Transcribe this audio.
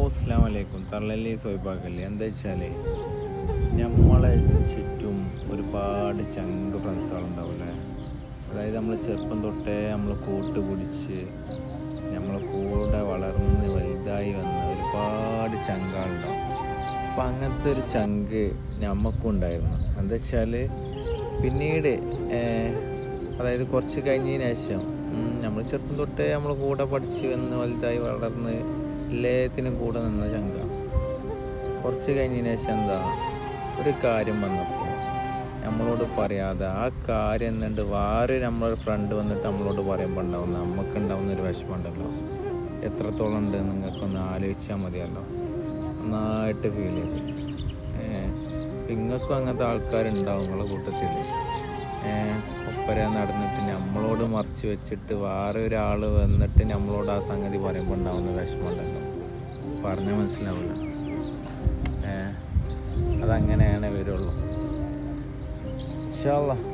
അസ്സലാമു അലൈക്കും. തള്ളലി സോയിപ്പാക്കല്ലേ. എന്താ വെച്ചാൽ നമ്മളെ ചുറ്റും ഒരുപാട് ചങ്ക് ഫ്രണ്ട്സുകളുണ്ടാവില്ലേ. അതായത് നമ്മൾ ചെറുപ്പം തൊട്ടേ നമ്മൾ കൂട്ടുപിടിച്ച് നമ്മളെ കൂടെ വളർന്ന് വലുതായി വന്ന ഒരുപാട് ചങ്കുകളുണ്ടാവും. അപ്പം അങ്ങനത്തെ ഒരു ചങ്ക് നമുക്കും ഉണ്ടായിരുന്നു. എന്താ വെച്ചാൽ പിന്നീട് അതായത് കുറച്ച് കഴിഞ്ഞതിന് ശേഷം നമ്മൾ ചെറുപ്പം തൊട്ടേ നമ്മൾ കൂടെ പഠിച്ച് വന്ന് വലുതായി വളർന്ന് എല്ലാത്തിനും കൂടെ നിന്ന ചങ്ക കുറച്ച് കഴിഞ്ഞതിന് ശേഷം എന്താ ഒരു കാര്യം വന്നപ്പോൾ നമ്മളോട് പറയാതെ ആ കാര്യം എന്നുണ്ട് വേറെ നമ്മളൊരു ഫ്രണ്ട് വന്നിട്ട് നമ്മളോട് പറയുമ്പോൾ ഉണ്ടാവുന്ന നമുക്കുണ്ടാവുന്ന ഒരു വിഷമമുണ്ടല്ലോ, എത്രത്തോളം ഉണ്ട് നിങ്ങൾക്കൊന്ന് ആലോചിച്ചാൽ മതിയല്ലോ. നന്നായിട്ട് ഫീൽ ചെയ്ത് നിങ്ങൾക്കും അങ്ങനത്തെ ആൾക്കാരുണ്ടാവും നിങ്ങളുടെ കൂട്ടത്തിൽ. ഒപ്പര നടന്നിട്ട് നമ്മളോട് മറിച്ച് വെച്ചിട്ട് വേറെ ഒരാൾ വന്നിട്ട് നമ്മളോട് ആ സംഗതി പറയുമ്പോൾ ഉണ്ടാവുന്ന വിഷമമുണ്ടല്ലോ, പറഞ്ഞാൽ മനസ്സിലാവില്ല. അതങ്ങനെയാണ് വരുള്ളൂ. ഇൻഷാ അല്ലാഹ്